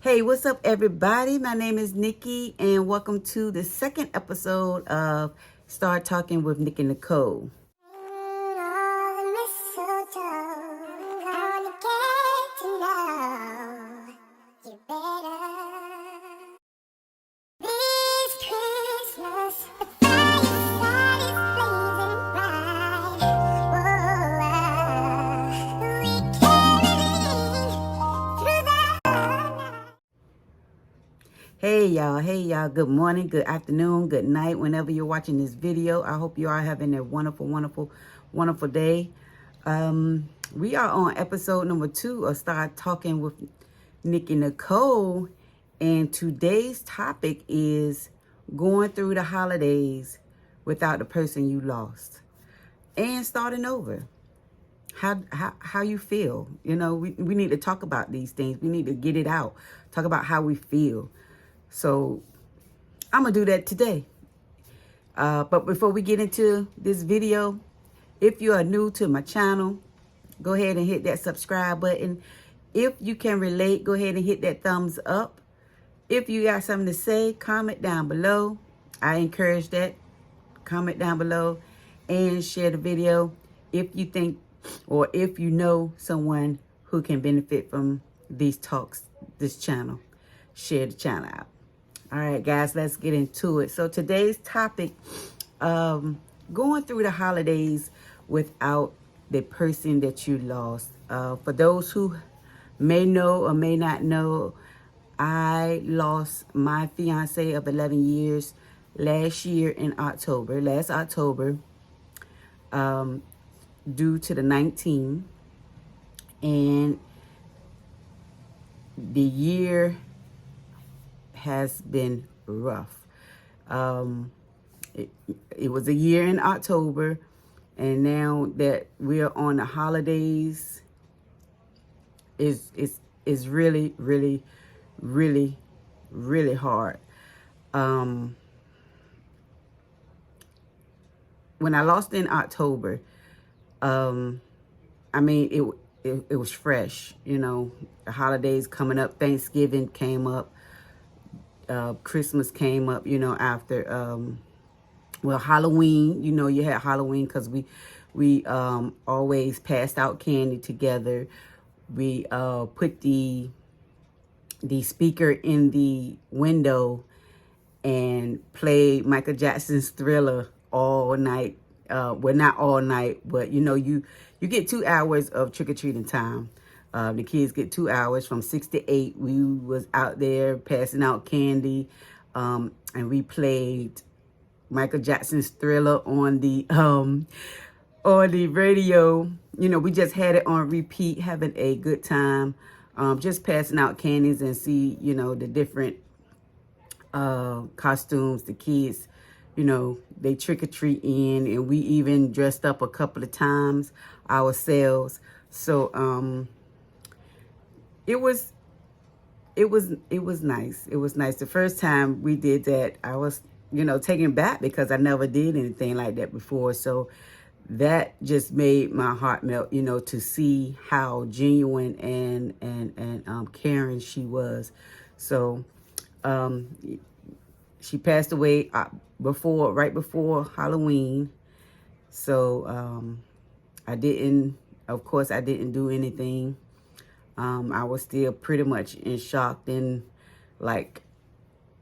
Hey, what's up, everybody? My name is Nikki, and welcome to the second episode of Start Talking with Nikki Newkole. Hey y'all, good morning, good afternoon, good night, whenever you're watching this video. I hope you are having a wonderful day. We are on episode number 2 of Start Talking with Nikki Newkole, and today's topic is going through the holidays without the person you lost and starting over. How you feel. You know, we need to talk about these things. We need to get it out, talk about how we feel. So I'm going to do that today. But before we get into this video, if you are new to my channel, go ahead and hit that subscribe button. If you can relate, go ahead and hit that thumbs up. If you got something to say, comment down below. I encourage that. Comment down below and share the video if you think or if you know someone who can benefit from these talks, this channel. Share the channel out. All right, guys, let's get into it. So today's topic, going through the holidays without the person that you lost. For those who may know or may not know, I lost my fiance of 11 years last year in October, last October, due to the 19th. And the year has been rough. It was a year in October, and now that we're on the holidays, is really hard. When I lost in October, I mean it was fresh. You know, the holidays coming up, Thanksgiving came up. Christmas came up, you know, after, well, Halloween, you know, you had Halloween because we always passed out candy together. We put the speaker in the window and played Michael Jackson's Thriller all night. Well, not all night, but, you know, you get 2 hours of trick-or-treating time. The kids get 2 hours from 6 to 8. We was out there passing out candy, and we played Michael Jackson's Thriller on the radio. You know, we just had it on repeat, having a good time, just passing out candies and see, you know, the different costumes the kids, you know, they trick-or-treat in, and we even dressed up a couple of times ourselves. So it was nice. It was nice. The first time we did that, I was, you know, taken back because I never did anything like that before. So that just made my heart melt, you know, to see how genuine and caring she was. So she passed away right before Halloween. So of course I didn't do anything. I was still pretty much in shock and like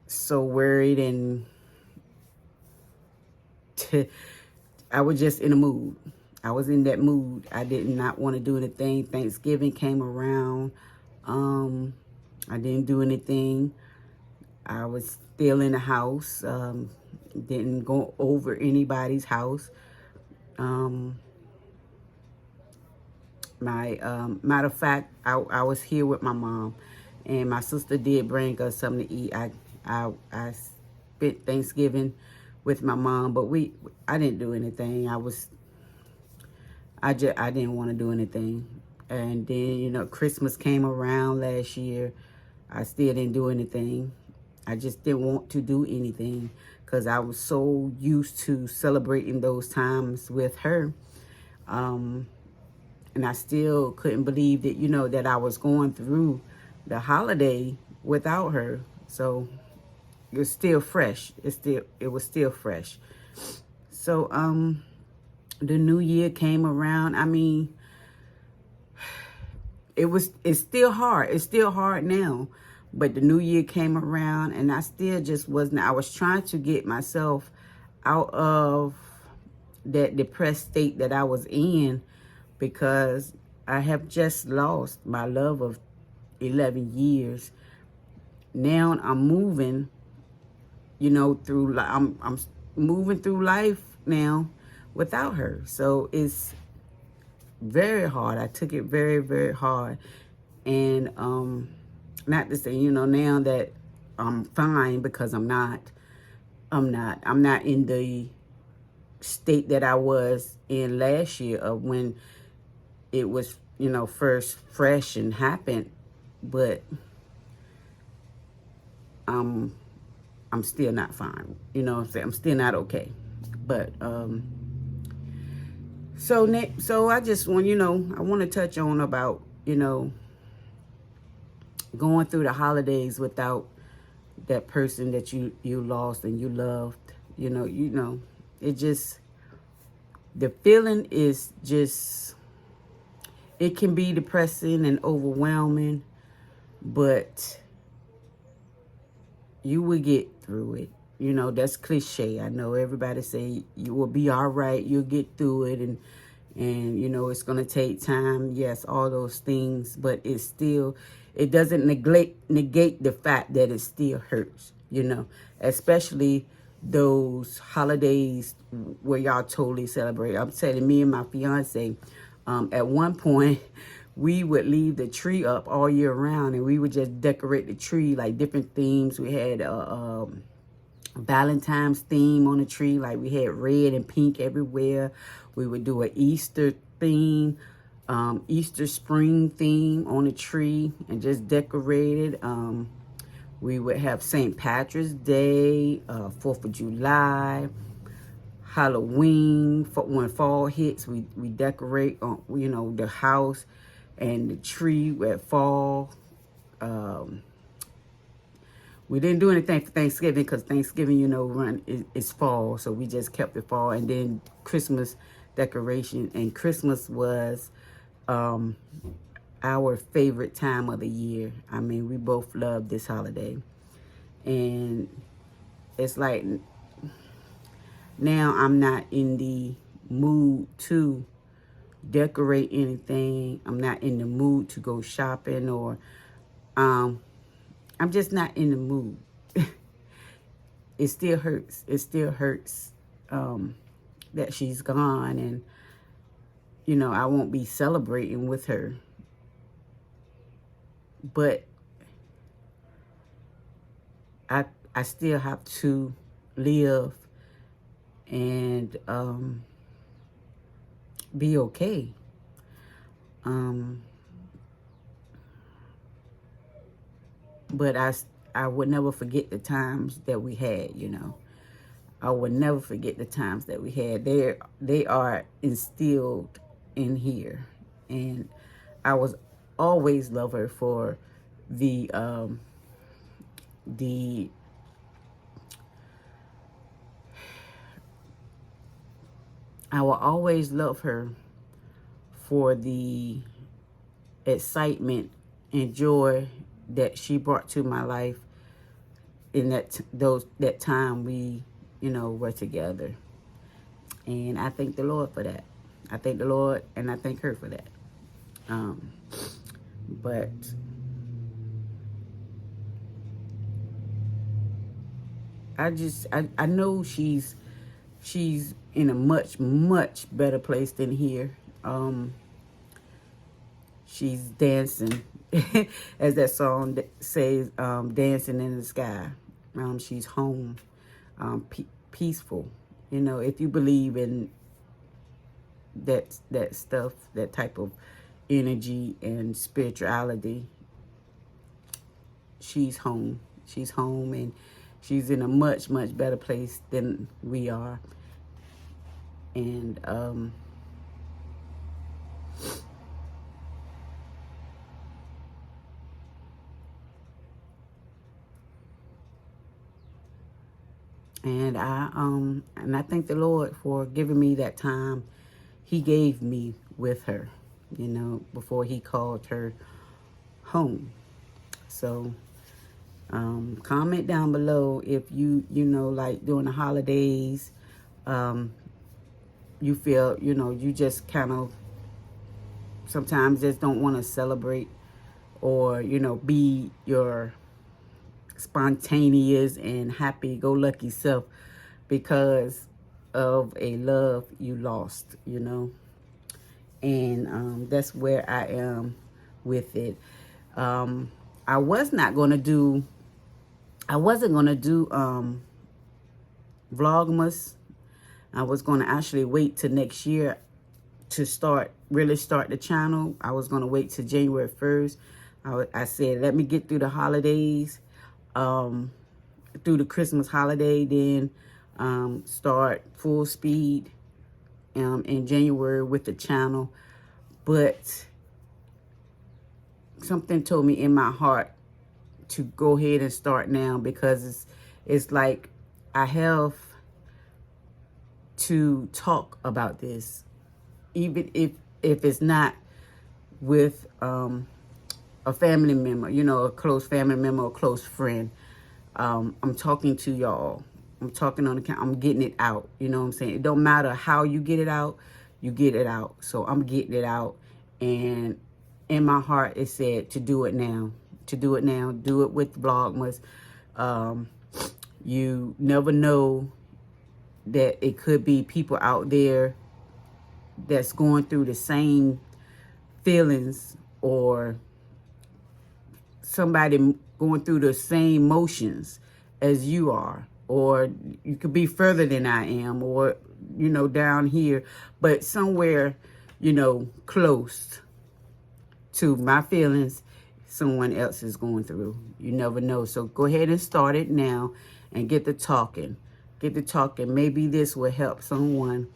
so worried, and I was just in a mood. I was in that mood. I did not want to do anything. Thanksgiving came around. I didn't do anything. I was still in the house. Didn't go over anybody's house. Matter of fact, I was here with my mom, and my sister did bring us something to eat. I spent Thanksgiving with my mom, but I didn't do anything. I didn't want to do anything. And then, you know, Christmas came around last year. I still didn't do anything. I just didn't want to do anything because I was so used to celebrating those times with her. And I still couldn't believe that, you know, that I was going through the holiday without her. So it's still fresh. It was still fresh. So the new year came around. I mean, it's still hard. It's still hard now. But the new year came around and I still just wasn't. I was trying to get myself out of that depressed state that I was in, because I have just lost my love of 11 years. Now I'm moving, through, I'm moving through life now without her. So it's very hard. I took it very, very hard. And not to say, now that I'm fine, because I'm not in the state that I was in last year of when it was, first fresh and happened. But I'm still not fine. You know what I'm saying? I'm still not okay. But so I just want, I want to touch on about, going through the holidays without that person that you lost and you loved. It just, the feeling is just, it can be depressing and overwhelming, but you will get through it. That's cliche. I know everybody say you will be all right, you'll get through it, and it's going to take time. Yes, all those things, but it doesn't negate the fact that it still hurts, especially those holidays where y'all totally celebrate. I'm telling, me and my fiance, at one point, we would leave the tree up all year round, and we would just decorate the tree like different themes. We had Valentine's theme on the tree, like we had red and pink everywhere. We would do an Easter theme, Easter spring theme on the tree, and just decorate it. We would have St. Patrick's Day, 4th of July, Halloween. When fall hits, we decorate the house and the tree at fall. We didn't do anything for Thanksgiving, because Thanksgiving, is fall. So we just kept it fall. And then Christmas decoration. And Christmas was our favorite time of the year. I mean, we both love this holiday. And it's like, now I'm not in the mood to decorate anything. I'm not in the mood to go shopping, or I'm just not in the mood. It still hurts. It still hurts that she's gone, and I won't be celebrating with her. But I still have to live and be okay. But I would never forget the times that we had, I would never forget the times that we had. They are instilled in here. And I was always love her for I will always love her for the excitement and joy that she brought to my life in that time we, were together. And I thank the Lord for that. I thank the Lord, and I thank her for that. But I know she's in a much, much better place than here. She's dancing, as that song says, dancing in the sky. She's home, peaceful. If you believe in that stuff, that type of energy and spirituality, she's home. She's home, and she's in a much, much better place than we are. And And I thank the Lord for giving me that time He gave me with her, you know, before He called her home. So comment down below if you know, like during the holidays, you feel, you know, you just kind of sometimes just don't want to celebrate or, you know, be your spontaneous and happy-go-lucky self because of a love you lost, you know. And that's where I am with it. I wasn't gonna do Vlogmas. I was gonna actually wait till next year to really start the channel. I was gonna wait till January 1st. I said, let me get through the holidays, through the Christmas holiday, then start full speed in January with the channel. But something told me in my heart to go ahead and start now, because it's like I have to talk about this, even if it's not with a family member, you know, a close family member, a close friend. I'm talking to y'all. I'm talking on the camera. I'm getting it out. You know what I'm saying? It don't matter how you get it out. You get it out. So I'm getting it out. And in my heart, it said to do it now. To do it now. Do it with Vlogmas. You never know that it could be people out there that's going through the same feelings, or somebody going through the same motions as you are, or you could be further than I am, or, you know, down here, but somewhere, you know, close to my feelings someone else is going through. You never know. So go ahead and start it now and get the talking. Get the talking. Maybe this will help someone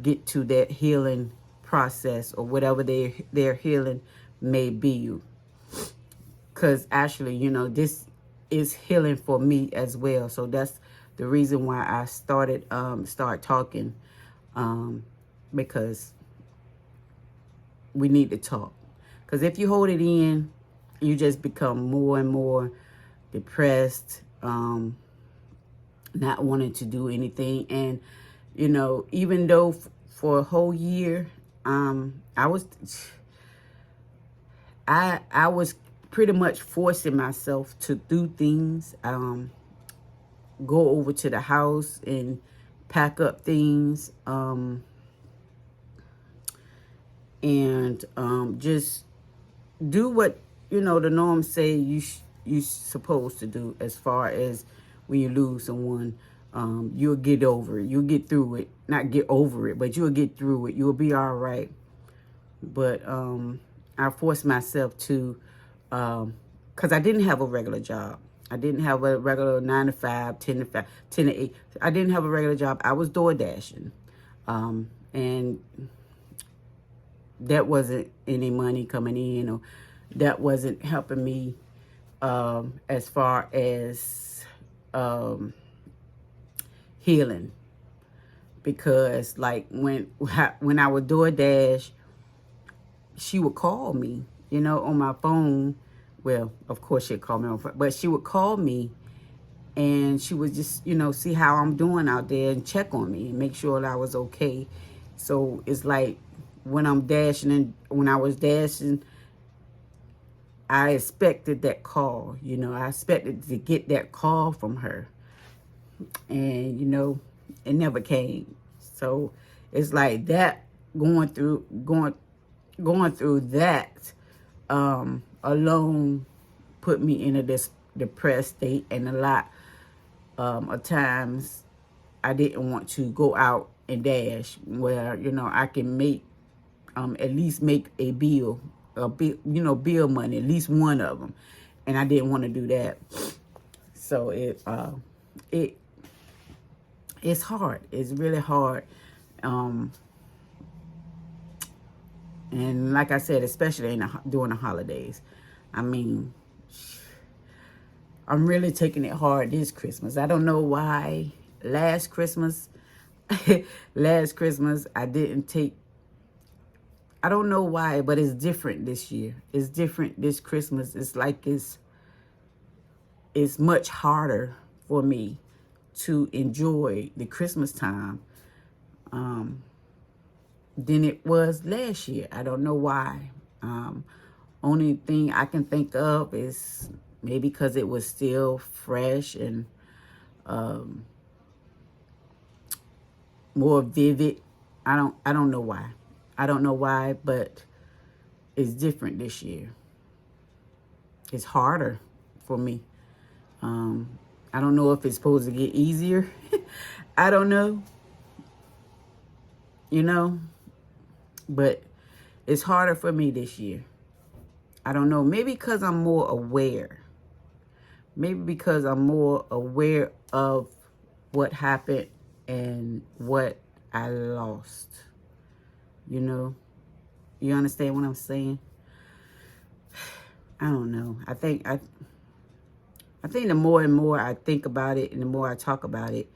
get to that healing process, or whatever their healing may be. Because actually, you know, this is healing for me as well. So that's the reason why I started Start Talking, because we need to talk. Because if you hold it in, you just become more and more depressed, not wanting to do anything. And, you know, even though for a whole year, I was pretty much forcing myself to do things, go over to the house and pack up things, and just do what, you know, the norms say you supposed to do. As far as when you lose someone, you'll get over it. You'll get through it. Not get over it, but you'll get through it. You'll be all right. But I forced myself to, because I didn't have a regular job. I didn't have a regular 9 to 5, 10 to 5, 10 to 8. I didn't have a regular job. I was door dashing. And that wasn't any money coming in, or that wasn't helping me as far as healing. Because like when I would door dash, she would call me, you know, on my phone. Well, of course she'd call me on phone, but she would call me, and she would just, you know, see how I'm doing out there and check on me and make sure that I was okay. So it's like when I'm dashing, and when I was dashing, I expected that call, you know, I expected to get that call from her. And, you know, it never came. So it's like that, going through that alone put me in a depressed state. And a lot of times I didn't want to go out and dash where, you know, I can make at least make a bill, you know, bill money, at least one of them. And I didn't want to do that. So it's hard. It's really hard. And like I said, especially during the holidays. I mean, I'm really taking it hard this Christmas. I don't know why last Christmas, last Christmas, I didn't take, I don't know why, but it's different this year. It's different this Christmas. It's like it's much harder for me to enjoy the Christmas time than it was last year. I don't know why. Only thing I can think of is maybe because it was still fresh and more vivid. I don't know why. I don't know why, but it's different this year. It's harder for me. I don't know if it's supposed to get easier. I don't know. You know, but it's harder for me this year. I don't know. Maybe because I'm more aware. Maybe because I'm more aware of what happened and what I lost. You know? You understand what I'm saying? I don't know. I think the more and more I think about it and the more I talk about it,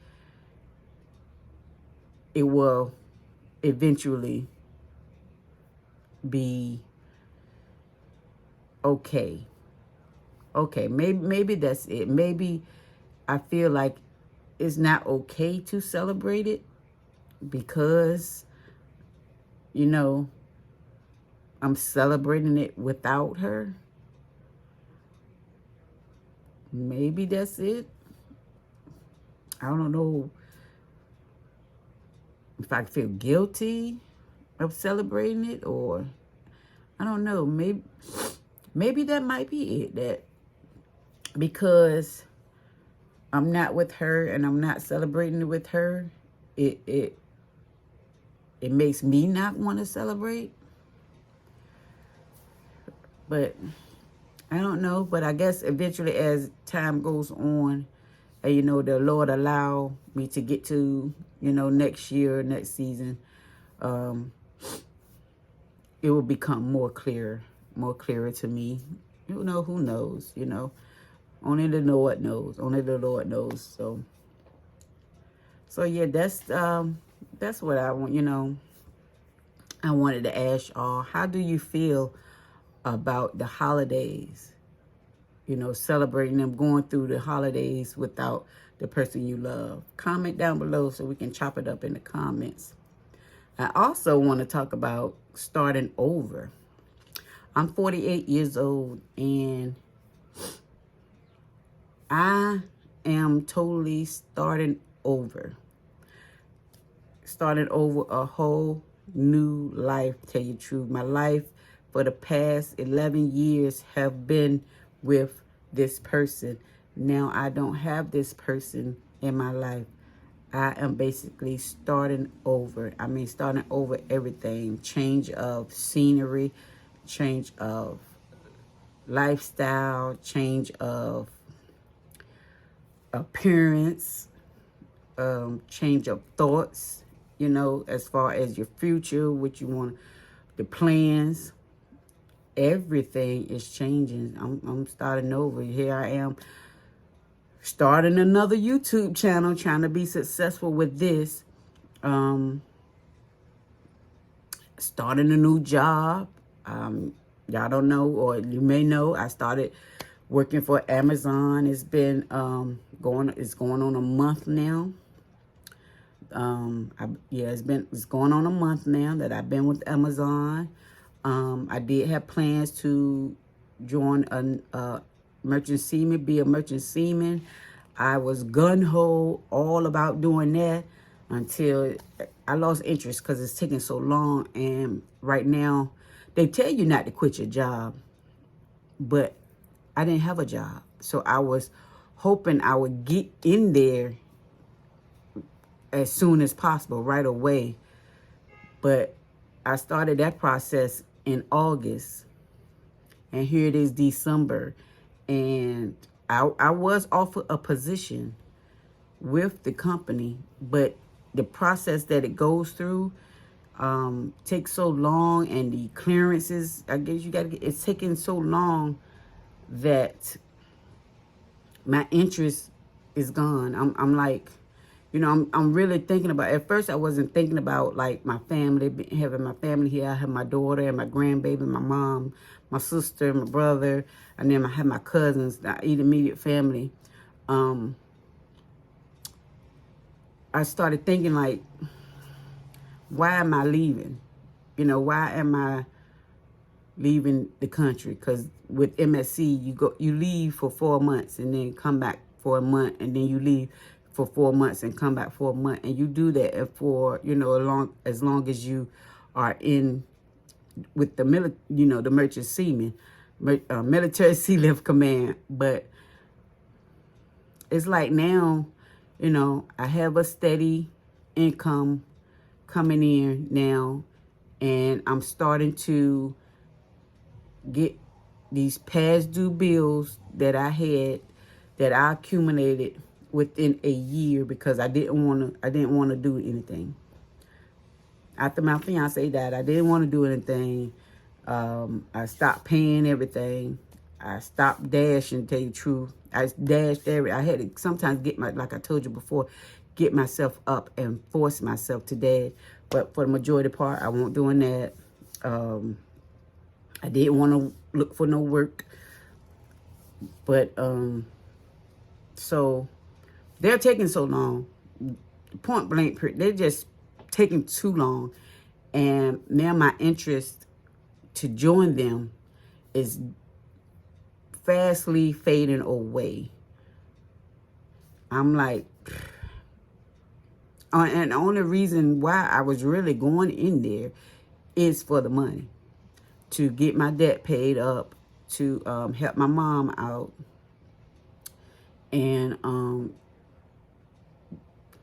it will eventually be okay. Okay, maybe that's it. Maybe I feel like it's not okay to celebrate it because, you know, I'm celebrating it without her. Maybe that's it. I don't know if I feel guilty of celebrating it, or I don't know. Maybe that might be it. That because I'm not with her and I'm not celebrating it with her, it makes me not want to celebrate. But I don't know. But I guess eventually, as time goes on, and you know, the Lord allow me to get to, you know, next year, next season, it will become more clearer to me. You know, who knows? You know, only the Lord knows. Only the Lord knows. So yeah, that's what I want. You know, I wanted to ask y'all, how do you feel about the holidays? You know, celebrating them, going through the holidays without the person you love. Comment down below so we can chop it up in the comments. I also want to talk about starting over. I'm 48 years old and I am totally starting over. Starting over a whole new life, tell you the truth. My life for the past 11 years have been with this person. Now I don't have this person in my life. I am basically starting over. I mean, starting over everything. Change of scenery, change of lifestyle, change of appearance, change of thoughts, you know, as far as your future, what you want, the plans. Everything is changing. I'm starting over. Here I am starting another YouTube channel, trying to be successful with this. Starting a new job. Y'all don't know, or you may know, I started working for Amazon. It's been it's going on a month now. It's going on a month now that I've been with Amazon. I did have plans to join a merchant seaman, be a merchant seaman. I was gun-ho all about doing that until I lost interest because it's taking so long. And right now, they tell you not to quit your job, but I didn't have a job. So I was hoping I would get in there as soon as possible, right away. But I started that process in August, and here it is December, and I was offered a position with the company, but the process that it goes through takes so long, and the clearances, I guess you gotta get, it's taking so long that my interest is gone. I'm like, You know, I'm really thinking about, at first I wasn't thinking about like my family, having my family here. I have my daughter and my grandbaby, my mom, my sister, my brother, and then I have my cousins, the immediate family. I started thinking like, why am I leaving? You know, why am I leaving the country? Because with MSC, you leave for 4 months and then come back for a month, and then you leave for 4 months and come back for a month, and you do that for, you know, as long as you are in with the the Merchant Seaman, Military Sea Lift Command. But it's like now, you know, I have a steady income coming in now, and I'm starting to get these past due bills that I had, that I accumulated within a year, because I didn't want to do anything. After my fiance died, I didn't want to do anything. I stopped paying everything. I stopped dashing, to tell you the truth. I dashed I had to sometimes like I told you before, get myself up and force myself to dash. But for the majority part, I won't doing that. I didn't want to look for no work. But, so they're taking so long. Point blank, they're just taking too long. And now my interest to join them is fastly fading away. I'm like, and the only reason why I was really going in there is for the money, to get my debt paid up, to help my mom out, and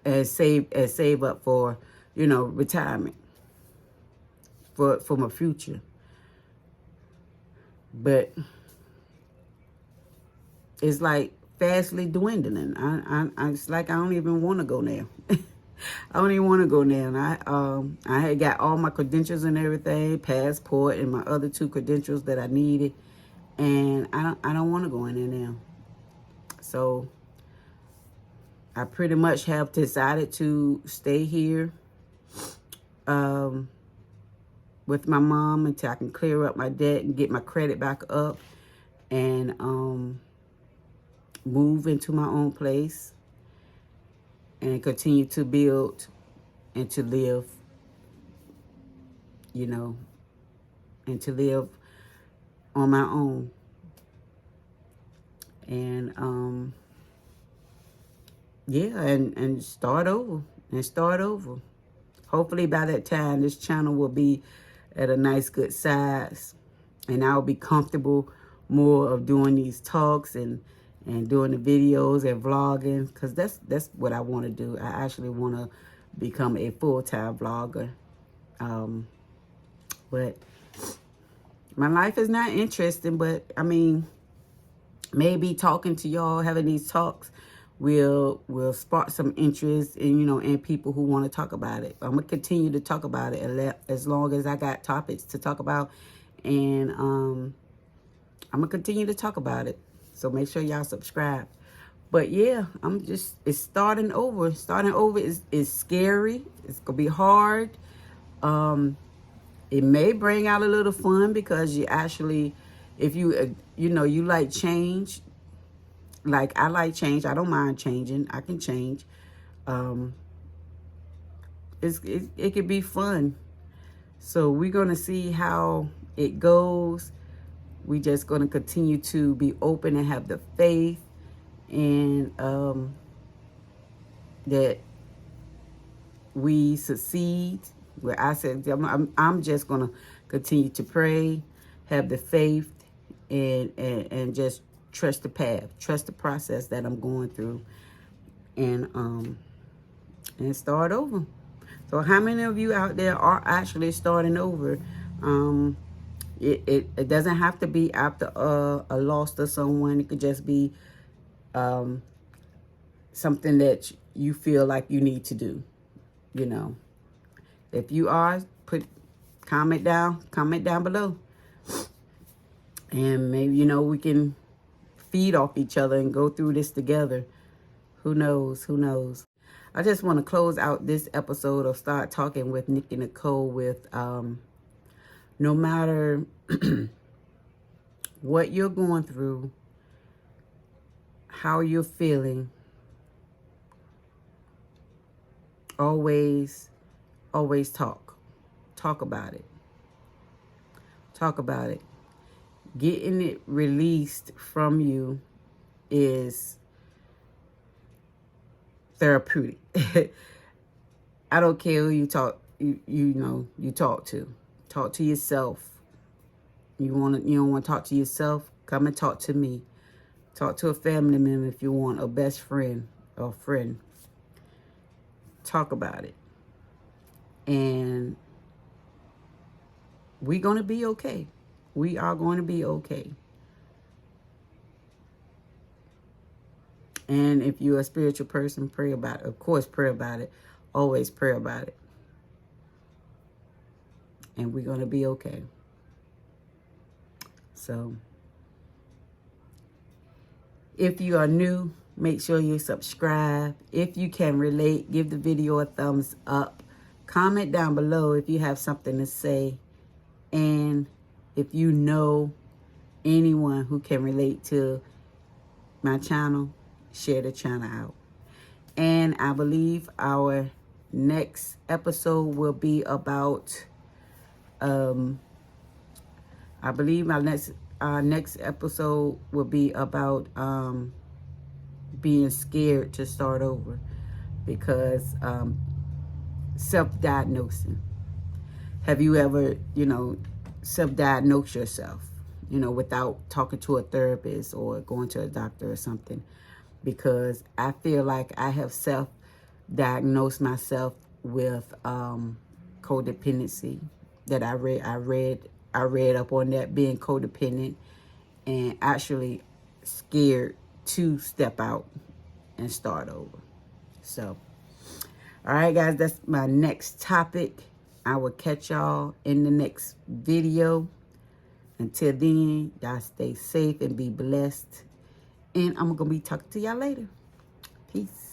as save up for, you know, retirement, for my future. But it's like fastly dwindling. It's like I don't even want to go now. I don't even want to go now. And I had got all my credentials and everything, passport and my other 2 credentials that I needed, and I don't want to go in there now. So I pretty much have decided to stay here with my mom until I can clear up my debt and get my credit back up, and move into my own place and continue to build and to live, you know, and to live on my own. And yeah, and start over Hopefully by that time this channel will be at a nice good size, and I'll be comfortable more of doing these talks and doing the videos and vlogging, because that's what I want to do. I actually want to become a full-time vlogger. But my life is not interesting, but I mean, maybe talking to y'all, having these talks will spark some interest in, you know, in people who want to talk about it. I'm gonna continue to talk about it as long as I got topics to talk about, and I'm gonna continue to talk about it. So make sure y'all subscribe. But yeah, it's starting over. Starting over is scary. It's gonna be hard. It may bring out a little fun, because you actually, if you you know, you like change. Like, I like change. I don't mind changing. I can change. It could be fun. So we're going to see how it goes. We just going to continue to be open and have the faith, and that we succeed. Where I said, I'm just going to continue to pray, have the faith, and just trust the path, trust the process that I'm going through, and start over. So how many of you out there are actually starting over? It doesn't have to be after a loss of someone. It could just be something that you feel like you need to do. You know, if you are, comment down below, and maybe, you know, we can feed off each other and go through this together. Who knows? I just want to close out this episode of Start Talking with Nikki Newkole with no matter what you're going through, how you're feeling, always talk. Talk about it. Talk about it. Getting it released from you is therapeutic. I don't care who you talk you talk to. Talk to yourself. You don't want to talk to yourself? Come and talk to me. Talk to a family member if you want, a best friend or friend. Talk about it. And we're going to be okay. We are going to be okay. And if you're a spiritual person, pray about it. Of course, pray about it. Always pray about it. And we're going to be okay. So, if you are new, make sure you subscribe. If you can relate, give the video a thumbs up. Comment down below if you have something to say. And if you know anyone who can relate to my channel, share the channel out. And I believe our next episode will be about our next episode will be about being scared to start over, because self-diagnosing. Have you ever, self-diagnosed yourself, without talking to a therapist or going to a doctor or something? Because I feel like I have self-diagnosed myself with codependency. That I read up on that, being codependent, and actually scared to step out and start over. So, all right, guys, that's my next topic. I will catch y'all in the next video. Until then, y'all stay safe and be blessed. And I'm going to be talking to y'all later. Peace.